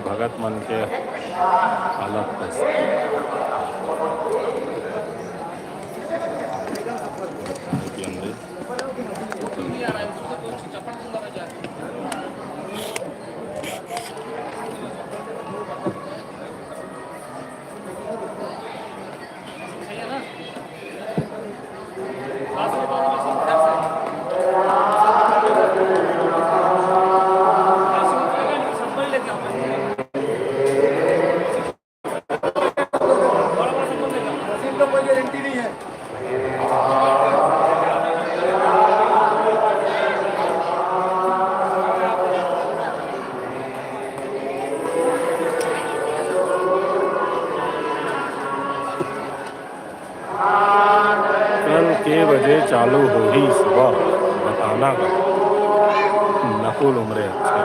भगत मन के हालत के बजे चालू हो ही सुबह बताना का नकुल उम्रे अच्छे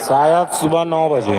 शायद सुबह 9 बजे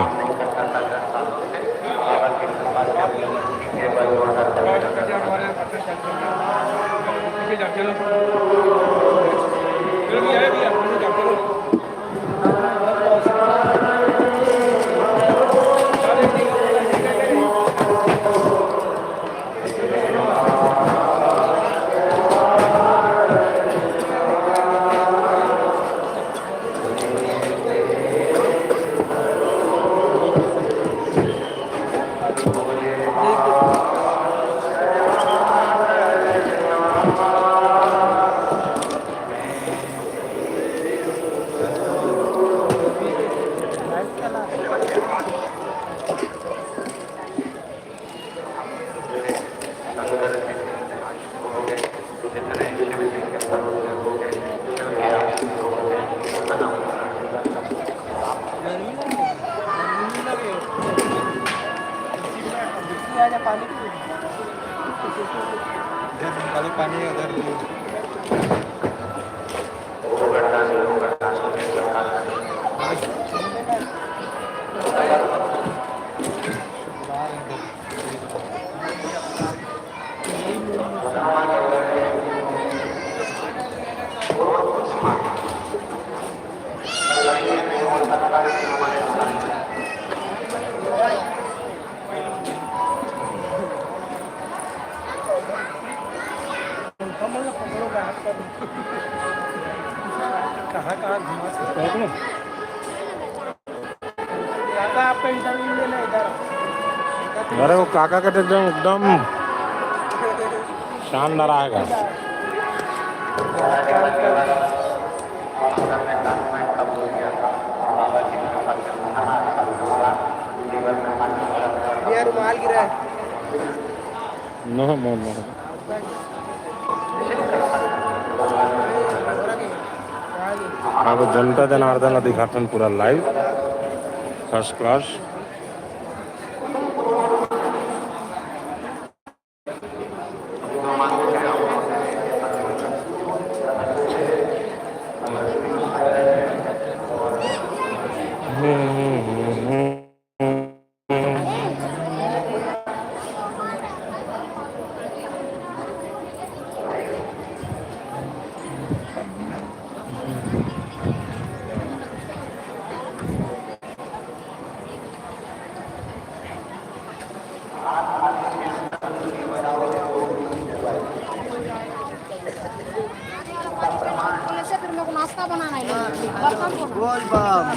अरे वो काका का एकदम शानदार आएगा। रुमाल गिरा है। अब जनता जनार्दन अधिघाटन पूरा लाइव फर्स्ट क्लास।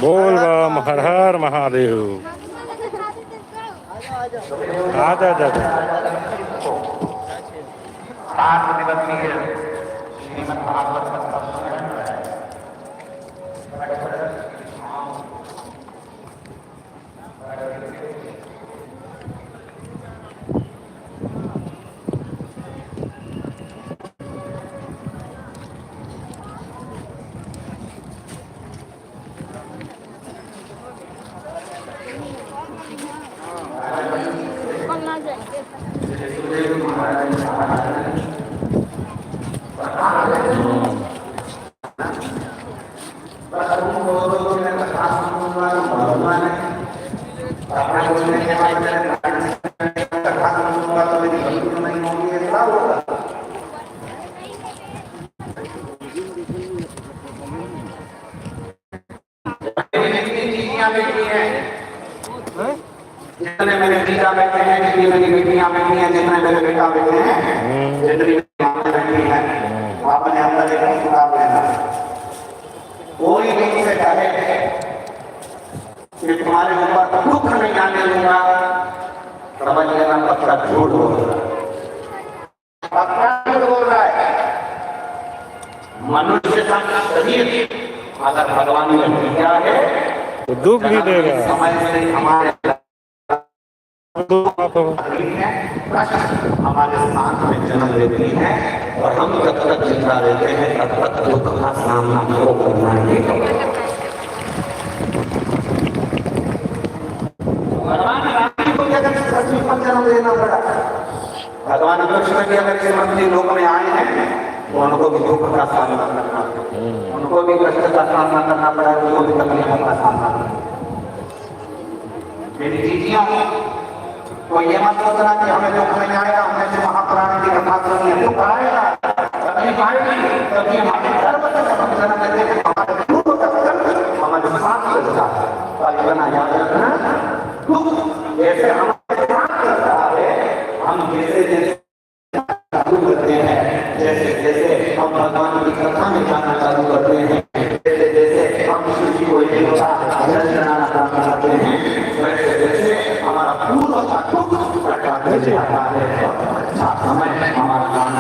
बोल बम हर हर महादेव। आजा जा जितने मेरे जीजा बैठे हैं, जितनी मेरी बेटियां बैठी हैं, जितने मेरे बेटा बैठे हैं, जितनी मेरी बैठी हैं, आपने अंदर एक किताब लेना। कोई भी से कहे कि तुम्हारे ऊपर दुख नहीं आने दूंगा, समझ लेना पक्का झूठ बोल रहा है, पक्का झूठ बोल रहा है। मनुष्य का शरीर अगर भगवान ने दिया है तो दुख भी देगा। समय से हमारे हमारे साथ में जन्म लेती है और हम जब तक जिंदा रहते हैं तब तक दुख का सामना हमको करना ही होगा। भगवान राम को अगर पृथ्वी पर जन्म लेना पड़ा, भगवान कृष्ण के अगर इस मंदिर लोक में आए हैं तो उनको भी दुख का सामना करना, उनको भी कष्ट का सामना करना पड़ा, उनको भी तकलीफों का सामना करना। मेरी जीजियां तो ये मत सोचना कि हमें दुख नहीं आएगा, हमने जो महापुराण की कथा सुनी है दुख आएगा, तकलीफ आएगी, तभी हमारे धर्म से समझना करते हैं, हमारे दुख का दर्द हमारे साथ चलता है। और बना याद रखना, दुख जैसे हमारे साथ चल रहा है, हम जैसे जैसे करते हैं, जैसे जैसे हम भगवान की कथा में जाना चालू करते हैं, जैसे जैसे हम किसी को एक बनाना चालू करते हैं, वैसे वैसे हमारा पूरा दुख कटते जाता है और अच्छा समय हमारा गाना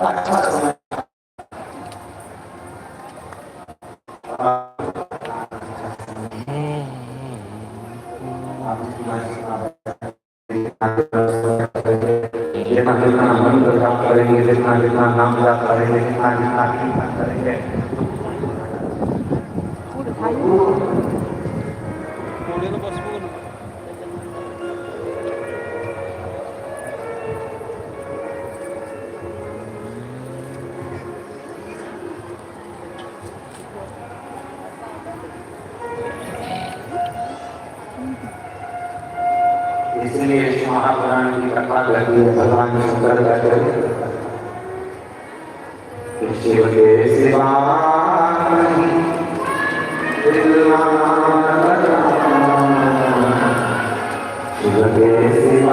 अच्छा समय जितना मंत्र जाप करेंगे, जितना नाम जाप करेंगे, जितना कीर्तन करेंगे, इसलिए इस महापुराण की कथा लगी है। भगवान शंकर कहते शिव के सिवा शिव के सिवा